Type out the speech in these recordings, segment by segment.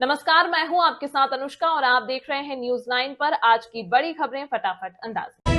नमस्कार, मैं हूं आपके साथ अनुष्का और आप देख रहे हैं न्यूज 9 पर आज की बड़ी खबरें फटाफट अंदाज में।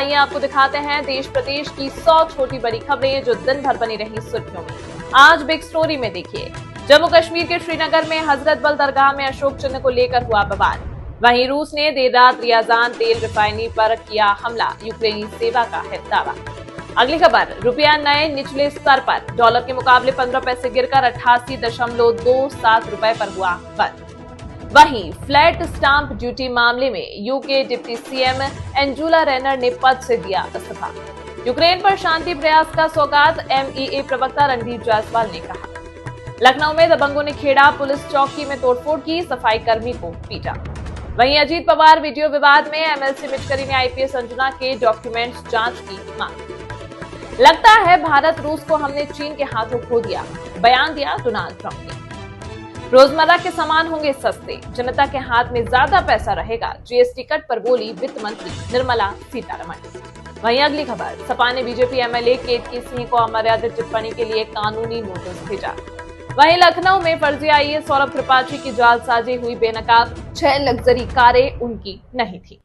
आइए आपको दिखाते हैं देश प्रदेश की 100 छोटी बड़ी खबरें जो दिन भर बनी रही सुर्खियों में। आज बिग स्टोरी में देखिए, जम्मू कश्मीर के श्रीनगर में हजरत बल दरगाह में अशोक चिन्ह को लेकर हुआ बवाल। वहीं रूस ने देर रात रियाजान तेल रिफाइनरी पर किया हमला, यूक्रेनी सेवा का है दावा। अगली खबर, रुपया नए निचले स्तर पर, डॉलर के मुकाबले 15 पैसे गिरकर 88.27 रुपए पर हुआ बंद। वहीं फ्लैट स्टाम्प ड्यूटी मामले में यूके डिप्टी सीएम एंजुला रेनर ने पद से दिया इस्तीफा। यूक्रेन पर शांति प्रयास का सौगात, एमईए प्रवक्ता रणदीप जायसवाल ने कहा। लखनऊ में दबंगों ने खेड़ा पुलिस चौकी में तोड़फोड़ की, सफाई कर्मी को पीटा। वहीं अजीत पवार वीडियो विवाद में एमएलसी मिटकरी ने आईपीएस अंजुना के डॉक्यूमेंट्स जांच की मांग। लगता है भारत रूस को हमने चीन के हाथों खो दिया, बयान दिया डोनाल्ड ट्रंप ने। रोजमर्रा के सामान होंगे सस्ते, जनता के हाथ में ज्यादा पैसा रहेगा, जीएसटी कट पर बोली वित्त मंत्री निर्मला सीतारमण। वहीं अगली खबर, सपा ने बीजेपी एमएलए केतकी सिंह को अमर्यादित टिप्पणी के लिए कानूनी नोटिस भेजा। वहीं लखनऊ में फर्जी आईएएस सौरभ त्रिपाठी की जालसाजी हुई बेनकाब, 6 लग्जरी कारें उनकी नहीं थी।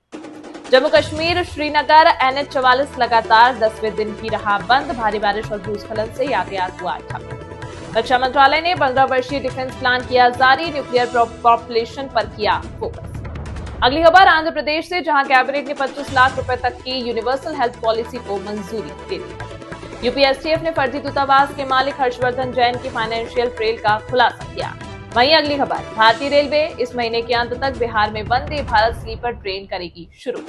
जम्मू कश्मीर श्रीनगर NH 44 लगातार 10वें दिन भी रहा बंद, भारी बारिश और भूस्खलन से यातायात हुआ ठप। रक्षा मंत्रालय ने 15 वर्षीय डिफेंस प्लान किया जारी, न्यूक्लियर पॉपुलेशन पर किया फोकस। अगली खबर आंध्र प्रदेश से, जहां कैबिनेट ने 25 लाख रुपए तक की यूनिवर्सल हेल्थ पॉलिसी को मंजूरी दे दी। यूपीएसटीएफ ने फर्जी दूतावास के मालिक हर्षवर्धन जैन की फाइनेंशियल ट्रेल का खुलासा किया। वहीं अगली खबर, भारतीय रेलवे इस महीने के अंत तक बिहार में वंदे भारत स्लीपर ट्रेन करेगी शुरू।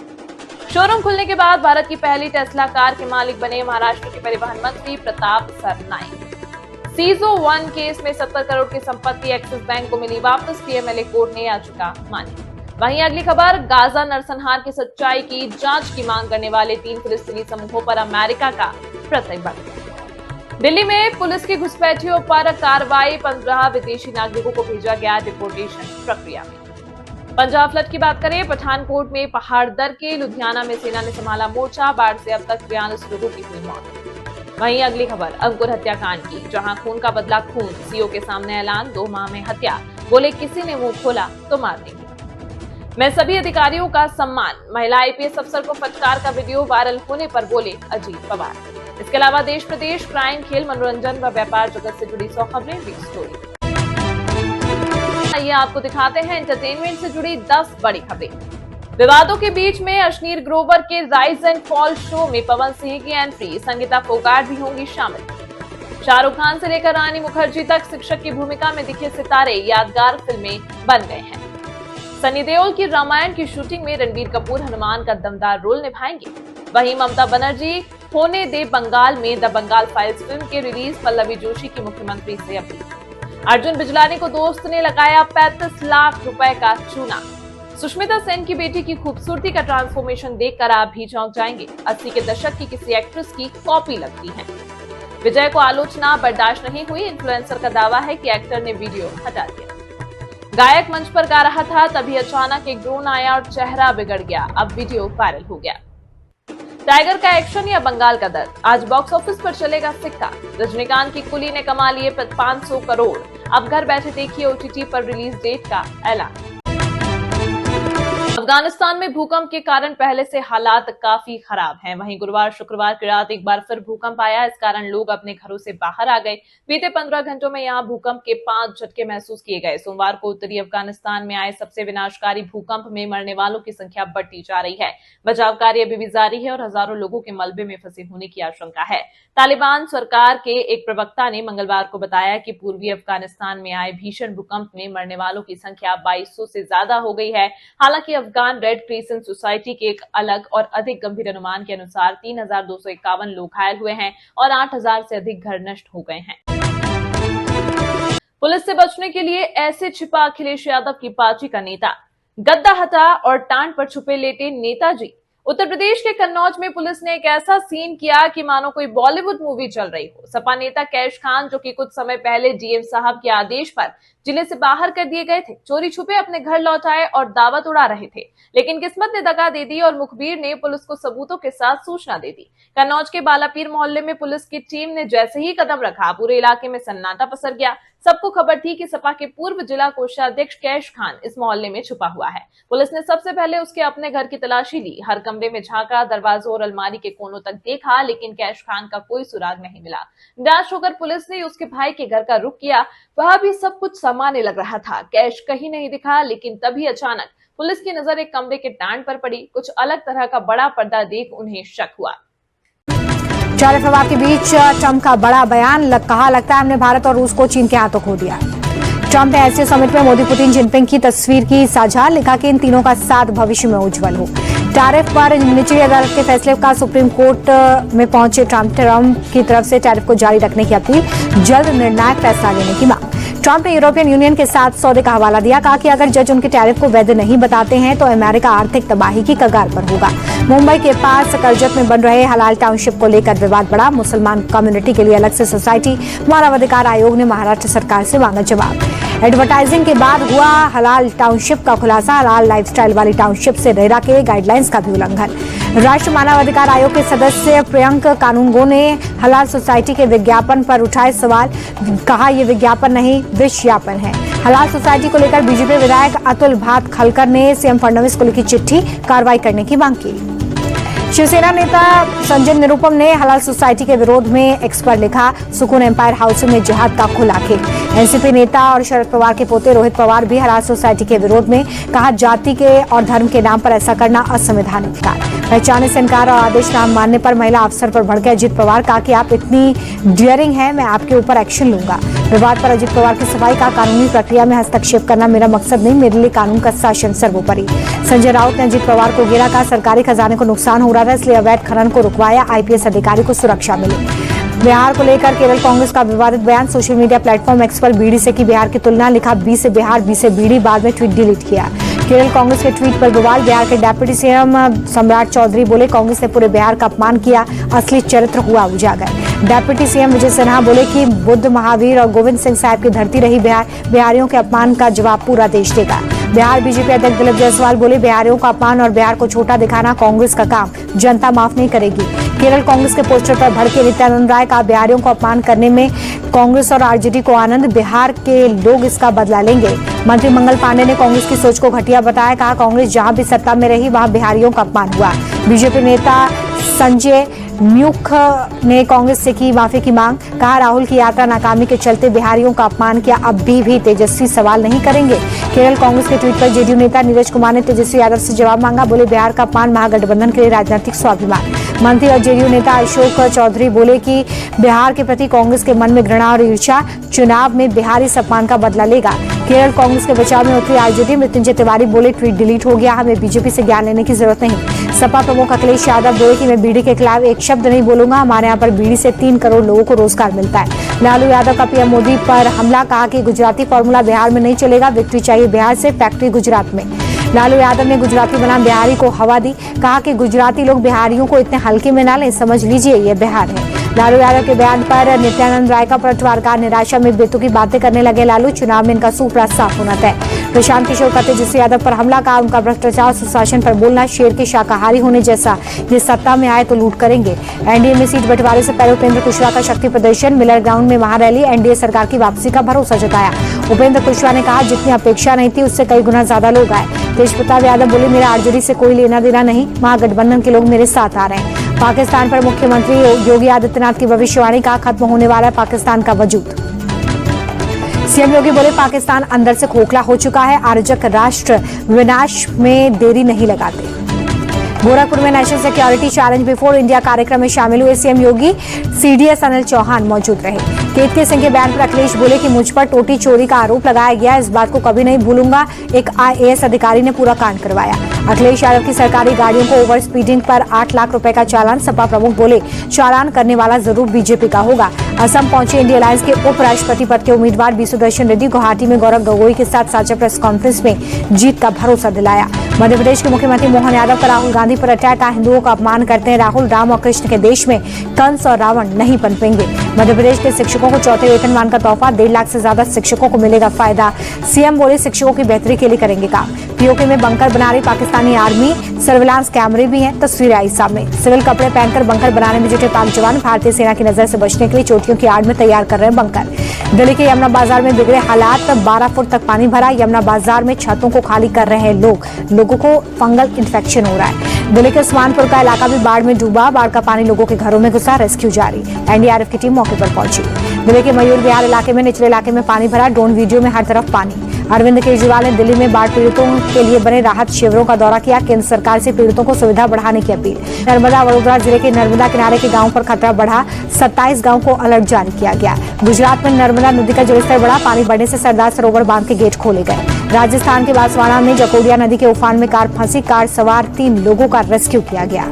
शोरूम खुलने के बाद भारत की पहली टेस्ला कार के मालिक बने महाराष्ट्र के परिवहन मंत्री प्रताप सरनाइक। सीजो 1 केस में 70 करोड़ की संपत्ति एक्सिस बैंक को मिली वापस, पीएमएलए कोर्ट ने याचिका मानी। वहीं अगली खबर, गाजा नरसंहार की सच्चाई की जांच की मांग करने वाले 3 फिलिस्तीनी समूहों पर अमेरिका का प्रतिबंध। दिल्ली में पुलिस की घुसपैठियों पर कार्रवाई, 15 विदेशी नागरिकों को भेजा गया डिपोर्टेशन प्रक्रिया में। पंजाब फ्लड की बात करें, पठानकोट में पहाड़ दर के, लुधियाना में सेना ने संभाला मोर्चा, बाढ़ से अब तक 43 लोगों की हुई मौत। वहीं अगली खबर, अंकुर हत्याकांड की, जहां खून का बदला खून, सीओ के सामने ऐलान, 2 माह में हत्या, बोले किसी ने मुंह खोला तो मार देंगे। मैं सभी अधिकारियों का सम्मान, महिला आईपीएस अफसर को फटकार का वीडियो वायरल होने पर बोले अजीत पवार। इसके अलावा देश प्रदेश, क्राइम, खेल, मनोरंजन व व्यापार जगत से जुड़ी 100 खबरें बिग स्टोरी। आइए आपको दिखाते हैं एंटरटेनमेंट से जुड़ी 10 बड़ी खबरें। विवादों के बीच में अश्नीर ग्रोवर के राइज एंड फॉल शो में पवन सिंह की एंट्री, संगीता फोगाट भी होंगी शामिल। शाहरुख खान से लेकर रानी मुखर्जी तक शिक्षक की भूमिका में दिखे सितारे यादगार फिल्में बन गए हैं। सनी देओल की रामायण की शूटिंग में रणबीर कपूर हनुमान का दमदार रोल निभाएंगे। वहीं ममता बनर्जी होने दे बंगाल में द बंगाल फाइल्स फिल्म के रिलीज, पल्लवी जोशी की मुख्यमंत्री से अपील। अर्जुन बिजलानी को दोस्त ने लगाया 35 लाख रुपए का चूना। सुष्मिता सेन की बेटी की खूबसूरती का ट्रांसफॉर्मेशन देखकर आप भी चौंक जाएंगे, 80 के दशक की किसी एक्ट्रेस की कॉपी लगती है। विजय को आलोचना बर्दाश्त नहीं हुई, इन्फ्लुएंसर का दावा है कि एक्टर ने वीडियो हटा दिया। गायक मंच पर गा रहा था, तभी अचानक एक ड्रोन आया और चेहरा बिगड़ गया, अब वीडियो वायरल हो गया। टाइगर का एक्शन या बंगाल का दर्द, आज बॉक्स ऑफिस पर चलेगा सिक्का। रजनीकांत की कुली ने कमा लिए 500 करोड़, अब घर बैठे देखिए ओटीटी पर रिलीज डेट का ऐलान। अफगानिस्तान में भूकंप के कारण पहले से हालात काफी खराब हैं। वहीं गुरुवार शुक्रवार की रात एक बार फिर भूकंप आया, इस कारण लोग अपने घरों से बाहर आ गए। बीते 15 घंटों में यहां भूकंप के 5 झटके महसूस किए गए। सोमवार को उत्तरी अफगानिस्तान में आए सबसे विनाशकारी भूकंप में मरने वालों की संख्या बढ़ती जा रही है। बचाव कार्य अभी भी जारी है और हजारों लोगों के मलबे में फंसे होने की आशंका है। तालिबान सरकार के एक प्रवक्ता ने मंगलवार को बताया कि पूर्वी अफगानिस्तान में आए भीषण भूकंप में मरने वालों की संख्या 2200 से ज्यादा हो गई है। हालांकि अफगान रेड क्रिसेंट सोसाइटी के एक अलग और अधिक गंभीर अनुमान के अनुसार 3251 लोग घायल हुए हैं और 8000 से अधिक घर नष्ट हो गए हैं। पुलिस से बचने के लिए ऐसे छिपा अखिलेश यादव की पार्टी का नेता, गद्दा हटा और टांड पर छुपे लेटे नेताजी। उत्तर प्रदेश के कन्नौज में पुलिस ने एक ऐसा सीन किया कि मानो कोई बॉलीवुड मूवी चल रही हो। सपा नेता कैश खान, जो कि कुछ समय पहले डीएम साहब के आदेश पर जिले से बाहर कर दिए गए थे, चोरी छुपे अपने घर लौट आए और दावत उड़ा रहे थे। लेकिन किस्मत ने दगा दे दी और मुखबिर ने पुलिस को सबूतों के साथ सूचना दे दी। कन्नौज के बालापीर मोहल्ले में पुलिस की टीम ने जैसे ही कदम रखा, पूरे इलाके में सन्नाटा पसर गया। सबको खबर थी कि सपा के पूर्व जिला कोषाध्यक्ष कैश खान इस मोहल्ले में छुपा हुआ है। पुलिस ने सबसे पहले उसके अपने घर की तलाशी ली, हर कमरे में झांका, दरवाजों और अलमारी के कोनों तक देखा, लेकिन कैश खान का कोई सुराग नहीं मिला। निराश होकर पुलिस ने उसके भाई के घर का रुख किया, वहां भी सब कुछ सामान्य लग रहा था। कैश कहीं नहीं दिखा, लेकिन तभी अचानक पुलिस की नजर एक कमरे के टांड पर पड़ी। कुछ अलग तरह का बड़ा पर्दा देख उन्हें शक हुआ। चार प्रभाव के बीच ट्रंप का बड़ा बयान, कहा लगता है हमने भारत और रूस को चीन के हाथों खो दिया। ट्रंप ने एससीओ समिट में मोदी पुतिन जिनपिंग की तस्वीर की साझा, लिखा कि इन तीनों का साथ भविष्य में उज्जवल हो। टैरिफ पर निचली अदालत के फैसले का सुप्रीम कोर्ट में पहुंचे ट्रंप की तरफ से टैरिफ को जारी रखने की अपील, जल्द निर्णायक फैसला लेने की मांग। ट्रंप ने यूरोपियन यूनियन के साथ सौदे का हवाला दिया, कहा कि अगर जज उनके टैरिफ को वैध नहीं बताते हैं तो अमेरिका आर्थिक तबाही की कगार पर होगा। मुंबई के पास करजत में बन रहे हलाल टाउनशिप को लेकर विवाद बढ़ा, मुसलमान कम्युनिटी के लिए अलग से सोसाइटी, मानवाधिकार आयोग ने महाराष्ट्र सरकार से मांगा जवाब। एडवर्टाइजिंग के बाद हुआ हलाल टाउनशिप का खुलासा, हलाल लाइफस्टाइल वाली टाउनशिप से रेरा के गाइडलाइंस का भी उल्लंघन। राष्ट्रीय मानवाधिकार आयोग के सदस्य प्रियंक कानूनगो ने हलाल सोसाइटी के विज्ञापन पर उठाए सवाल, कहा यह विज्ञापन नहीं विज्ञापन है। हलाल सोसाइटी को लेकर बीजेपी विधायक अतुल भात खलकर ने सीएम फडणवीस को लिखी चिट्ठी, कार्रवाई करने की मांग की। शिवसेना नेता संजय निरुपम ने हलाल सोसाइटी के विरोध में एक्स पर लिखा, सुकून एम्पायर हाउस में जिहाद का खुला खेल। एनसीपी नेता और शरद पवार के पोते रोहित पवार भी हलाल सोसाइटी के विरोध में, कहा जाति के और धर्म के नाम पर ऐसा करना असंवैधानिक कार्य। पहचाने से इनकार और आदेश नाम मानने पर महिला अफसर पर भड़के अजित पवार, कहा कि आप इतनी डियरिंग है, मैं आपके ऊपर एक्शन लूंगा। विवाद पर अजित पवार की सफाई, का कानूनी प्रक्रिया में हस्तक्षेप करना मेरा मकसद नहीं, मेरे लिए कानून का शासन सर्वोपरि। संजय राउत ने अजित पवार को घेरा, कहा सरकारी खजाने को नुकसान हो रहा था इसलिए अवैध खनन को रुकवाया, आईपीएस अधिकारी को सुरक्षा मिली। बिहार को लेकर केरल कांग्रेस का विवादित बयान, सोशल मीडिया प्लेटफॉर्म एक्स पर बीड़ी से की बिहार की तुलना, लिखा बी से बिहार, बी से बीड़ी, बाद में ट्वीट डिलीट किया। केरल कांग्रेस के ट्वीट पर बवाल, बिहार के डिप्टी सीएम सम्राट चौधरी बोले कांग्रेस ने पूरे बिहार का अपमान किया, असली चरित्र हुआ उजागर। डिप्टी सीएम विजय सिन्हा बोले कि बुद्ध, महावीर और गोविंद सिंह साहब की धरती रही बिहार, बिहारियों के अपमान का जवाब पूरा देश देगा। बिहार बीजेपी अध्यक्ष दिलीप जायसवाल बोले बिहारियों का अपमान और बिहार को छोटा दिखाना कांग्रेस का काम, जनता माफ नहीं करेगी। केरल कांग्रेस के पोस्टर पर भड़के नित्यानंद राय, का बिहारियों को अपमान करने में कांग्रेस और आरजेडी को आनंद, बिहार के लोग इसका बदला लेंगे। मंत्री मंगल पांडे ने कांग्रेस की सोच को घटिया बताया, कहा कांग्रेस जहां भी सत्ता में रही वहां बिहारियों का अपमान हुआ। बीजेपी नेता संजय म्यूख ने कांग्रेस से की माफी की मांग, कहा राहुल की यात्रा नाकामी के चलते बिहारियों का अपमान किया, अब भी तेजस्वी सवाल नहीं करेंगे। केरल कांग्रेस के ट्वीट पर जेडीयू नेता नीरज कुमार ने तेजस्वी यादव से जवाब मांगा, बोले बिहार का अपमान महागठबंधन के लिए राजनीतिक स्वाभिमान। मंत्री और जेडीयू नेता अशोक चौधरी बोले कि बिहार के प्रति कांग्रेस के मन में घृणा और ईर्ष्या, चुनाव में बिहार इस अपमान का बदला लेगा। केरल कांग्रेस के बचाव में उतरी आरजेडी, मृत्युंजय तिवारी बोले ट्वीट डिलीट हो गया, हमें बीजेपी से ज्ञान लेने की जरूरत नहीं। सपा प्रमुख अखिलेश यादव बोले कि मैं बीड़ी के खिलाफ एक शब्द नहीं बोलूंगा, हमारे यहाँ पर बीड़ी से 3 करोड़ लोगों को रोजगार मिलता है। लालू यादव का पीएम मोदी पर हमला, कहा कि गुजराती फॉर्मूला बिहार में नहीं चलेगा, विक्ट्री चाहिए बिहार से, फैक्ट्री गुजरात में। लालू यादव ने गुजराती बनाम बिहारी को हवा दी, कहा कि गुजराती लोग बिहारियों को इतने हल्के में ना लें, समझ लीजिए ये बिहार है। लालू यादव के बयान पर नित्यानंद राय का पलटवार, निराशा में बेतुकी बातें करने लगे लालू, चुनाव में इनका सूपड़ा साफ होना तय। प्रशांत किशोर का तेजस्वी यादव पर हमला, कहा उनका भ्रष्टाचार सुशासन पर बोलना शेर के शाकाहारी होने जैसा, ये सत्ता में आए तो लूट करेंगे। एनडीए में सीट बंटवारे से पहले उपेंद्र कुशवाहा का शक्ति प्रदर्शन, मिलर ग्राउंड में महारैली, एनडीए सरकार की वापसी का भरोसा जताया। उपेंद्र कुशवाहा ने कहा जितनी अपेक्षा नहीं थी उससे कई गुना ज्यादा लोग आए। तेज प्रताप यादव बोले मेरा आरजेडी से कोई लेना देना नहीं, महागठबंधन के लोग मेरे साथ आ रहे हैं। पाकिस्तान पर मुख्यमंत्री योगी आदित्यनाथ की भविष्यवाणी, कहा खत्म होने वाला है पाकिस्तान का वजूद। सीएम योगी बोले पाकिस्तान अंदर से खोखला हो चुका है, अराजक राष्ट्र विनाश में देरी नहीं लगाते। गोरखपुर में national security challenge before India कार्यक्रम में शामिल हुए सीएम योगी, सीडीएस अनिल चौहान मौजूद रहे। केतकी सिंह के बयान पर अखिलेश बोले कि मुझ पर टोटी चोरी का आरोप लगाया गया, इस बात को कभी नहीं भूलूंगा, एक आईएएस अधिकारी ने पूरा कांड करवाया। अखिलेश यादव की सरकारी गाड़ियों को ओवर स्पीडिंग पर 8 लाख रुपए का चालान, सपा प्रमुख बोले चालान करने वाला जरूर बीजेपी का होगा। असम पहुंचे इंडिया अलायंस के उपराष्ट्रपति पद के उम्मीदवार बी सुदर्शन रेड्डी, गुवाहाटी में गौरव गोगोई के साथ साझा प्रेस कॉन्फ्रेंस में जीत का भरोसा दिलाया। मध्य प्रदेश के मुख्यमंत्री मोहन यादव का राहुल गांधी पर अटैक, हिंदुओं का अपमान करते हैं राहुल, राम और कृष्ण के देश में कंस और रावण नहीं पनपेंगे। मध्य प्रदेश के शिक्षकों को चौथे वेतनमान का तोहफा, 1.5 लाख से ज्यादा शिक्षकों को मिलेगा फायदा। सीएम बोले शिक्षकों की बेहतरी के लिए करेंगे काम। पीओके में बंकर बना रही पाकिस्तानी आर्मी, सर्विलांस कैमरे भी हैं, तस्वीरें आई सामने। सिविल कपड़े पहनकर बंकर बनाने में जुटे पाक जवान, भारतीय सेना की नजर से बचने के लिए चोटियों की आड़ में तैयार कर रहे हैं बंकर। दिल्ली के यमुना बाजार में बिगड़े हालात, 12 फुट तक पानी भरा। यमुना बाजार में छतों को खाली कर रहे हैं लोगों को फंगल इन्फेक्शन हो रहा है। दिल्ली के उस्मानपुर का इलाका भी बाढ़ में डूबा। बाढ़ का पानी लोगों के घरों में घुसा, रेस्क्यू जारी। एनडीआरएफ की टीम मौके पर पहुंची। दिल्ली के मयूर विहार इलाके में निचले इलाके में पानी भरा। ड्रोन वीडियो में हर तरफ पानी। अरविंद केजरीवाल ने दिल्ली में बाढ़ पीड़ितों के लिए बने राहत शिविरों का दौरा किया। केंद्र सरकार से पीड़ितों को सुविधा बढ़ाने की अपील। नर्मदा वडोदरा जिले के नर्मदा किनारे के गांवों पर खतरा बढ़ा। 27 गांवों को अलर्ट जारी किया गया। गुजरात में नर्मदा नदी का जलस्तर बढ़ा। पानी बढ़ने से सरदार सरोवर बांध के गेट खोले गए। राजस्थान के बांसवाड़ा में जकोडिया नदी के उफान में कार फंसी। कार सवार 3 लोगों का रेस्क्यू किया गया।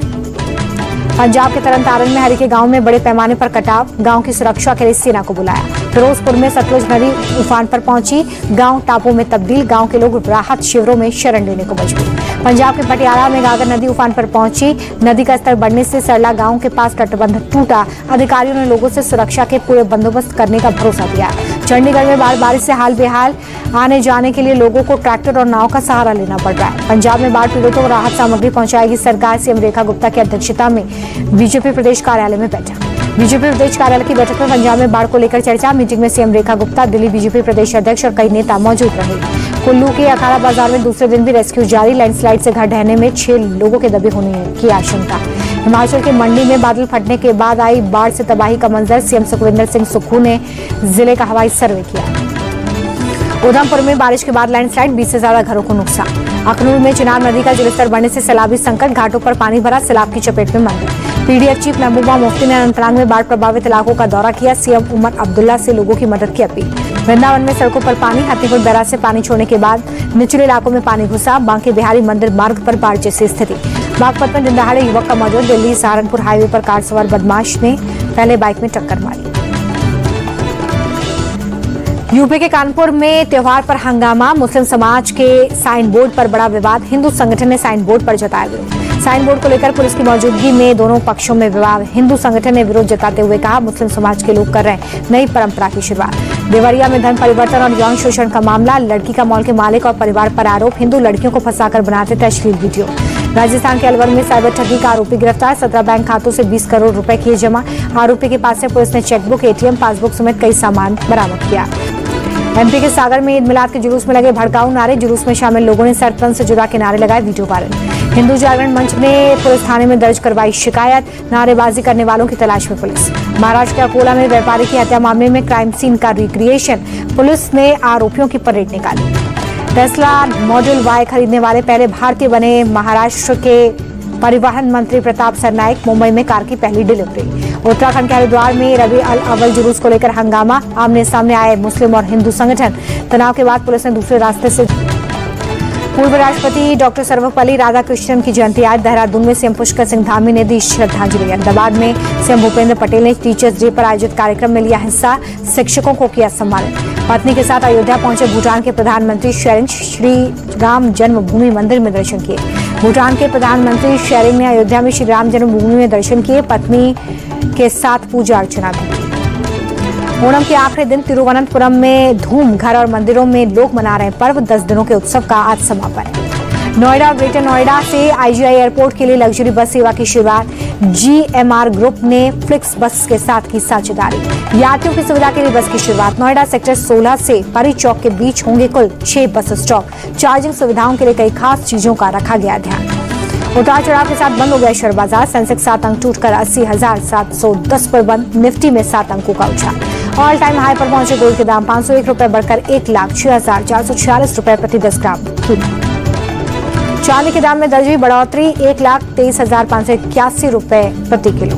पंजाब के तरनतारन में हरी के गांव में बड़े पैमाने पर कटाव। गांव की सुरक्षा के लिए सेना को बुलाया। फिरोजपुर में सतलुज नदी उफान पर पहुंची। गांव टापू में तब्दील। गांव के लोग राहत शिविरों में शरण लेने को मजबूर। पंजाब के पटियाला में घाघर नदी उफान पर पहुंची। नदी का स्तर बढ़ने से सरला गांव के पास तटबंध टूटा। अधिकारियों ने लोगों से सुरक्षा के पूरे बंदोबस्त करने का भरोसा दिया। चंडीगढ़ में बारिश से हाल बेहाल। आने जाने के लिए लोगों को ट्रैक्टर और नाव का सहारा लेना पड़ रहा है। पंजाब में बाढ़ पीड़ितों को राहत सामग्री पहुंचाएगी सरकार। सीएम रेखा गुप्ता की अध्यक्षता में बीजेपी प्रदेश कार्यालय में बैठक। बीजेपी प्रदेश कार्यालय की बैठक में पंजाब में बाढ़ को लेकर चर्चा। मीटिंग में सीएम रेखा गुप्ता, दिल्ली बीजेपी प्रदेश अध्यक्ष और कई नेता मौजूद रहे। कुल्लू के अखाड़ा बाजार में दूसरे दिन भी रेस्क्यू जारी। लैंडस्लाइड से घर ढहने में 6 लोगों के दबे होने की आशंका। हिमाचल के मंडी में बादल फटने के बाद आई बाढ़ से तबाही का मंजर। सीएम सुखविंदर सिंह सुक्खू ने जिले का हवाई सर्वे किया। उधमपुर में बारिश के बाद लैंडस्लाइड, 20 से ज्यादा घरों को नुकसान। अखनूर में चिनाब नदी का जलस्तर बढ़ने से सैलाबी संकट। घाटों पर पानी भरा। सैलाब की चपेट में मंदिर। पीडीएफ चीफ महबूबा मुफ्ती ने अनंतनाग में बाढ़ प्रभावित इलाकों का दौरा किया। सीएम उमर अब्दुल्ला से लोगों की मदद की अपील। वृंदावन में सड़कों पर पानी। हाथीपुर बैराज से पानी छोड़ने के बाद निचले इलाकों में पानी घुसा। बांके बिहारी मंदिर मार्ग पर बाढ़ जैसी स्थिति। बागपत में दिन दहाड़े युवक का मौत। दिल्ली सहारनपुर हाईवे पर कार सवार बदमाश ने पहले बाइक में टक्कर मारी। यूपी के कानपुर में त्योहार पर हंगामा। मुस्लिम समाज के साइन बोर्ड पर बड़ा विवाद। हिंदू संगठन ने साइन बोर्ड पर जताया विरोध। साइन बोर्ड को लेकर पुलिस की मौजूदगी में दोनों पक्षों में विवाद। हिंदू संगठन ने विरोध जताते हुए कहा, मुस्लिम समाज के लोग कर रहे हैं नई परंपरा की शुरुआत। देवरिया में धन परिवर्तन और यौन शोषण का मामला। लड़की का मॉल के मालिक और परिवार पर आरोप। हिंदू लड़कियों को फंसाकर बनाते थे अश्लील वीडियो। राजस्थान के अलवर में साइबर ठगी का आरोपी गिरफ्तार। 17 बैंक खातों से 20 करोड़ रुपए किए जमा। आरोपी के पास से पुलिस ने चेकबुक, एटीएम, पासबुक समेत कई सामान बरामद किया। एमपी के सागर में ईद मिलाद के जुलूस में लगे भड़काऊ नारे। जुलूस में शामिल लोगों ने सर तन से जुदा के नारे लगाए। Video viral. हिंदू जागरण मंच ने पुलिस थाने में दर्ज करवाई शिकायत। नारेबाजी करने वालों की तलाश में पुलिस। महाराष्ट्र के अकोला में व्यापारी की हत्या मामले में क्राइम सीन का रिक्रिएशन। पुलिस ने आरोपियों की परेड निकाली। टेस्ला मॉडल वाई खरीदने वाले पहले भारतीय बने महाराष्ट्र के परिवहन मंत्री प्रताप सरनाइक। मुंबई में कार की पहली डिलीवरी। उत्तराखंड के हरिद्वार में रबी अल अव्वल जुलूस को लेकर हंगामा। आमने सामने आए मुस्लिम और हिंदू संगठन। तनाव के बाद पुलिस ने दूसरे रास्ते से। पूर्व राष्ट्रपति डॉक्टर सर्वपल्ली राधाकृष्णन की जयंती आज। देहरादून में सीएम पुष्कर सिंह धामी ने दी श्रद्धांजलि। अहमदाबाद में सीएम भूपेंद्र पटेल ने टीचर्स डे पर आयोजित कार्यक्रम में लिया हिस्सा। शिक्षकों को किया सम्मानित। पत्नी के साथ अयोध्या पहुंचे भूटान के प्रधानमंत्री शेरिंग। श्री राम जन्मभूमि मंदिर में दर्शन किए। भूटान के प्रधानमंत्री शेरिंग ने अयोध्या में श्री राम जन्मभूमि में दर्शन किए। पत्नी के साथ पूजा अर्चना भी की। ओणम के आखिरी दिन तिरुवनंतपुरम में धूम। घर और मंदिरों में लोग मना रहे पर्व। 10 दिनों के उत्सव का आज समापन। नोएडा और ग्रेटर नोएडा से आईजीआई एयरपोर्ट के लिए लग्जरी बस सेवा की शुरुआत। जीएमआर ग्रुप ने फ्लिक्स बस के साथ की साझेदारी। यात्रियों की सुविधा के लिए बस की शुरुआत। नोएडा सेक्टर 16 से परी चौक के बीच होंगे कुल 6 बस स्टॉप। चार्जिंग सुविधाओं के लिए कई खास चीजों का रखा गया ध्यान। उतार चढ़ाव के साथ बंद हो गया शेयर बाजार। सेंसेक्स 7 अंक टूटकर 80,710 पर बंद। निफ्टी में 7 अंकों का उछाल। ऑल टाइम हाई पर पहुंचे गोल्ड के दाम। 501 रुपए बढ़कर 1,06,446 रुपए प्रति 10 ग्राम कीमत। चांदी के दाम में दर्ज हुई बढ़ोतरी। 1,23,581 रुपए प्रति किलो।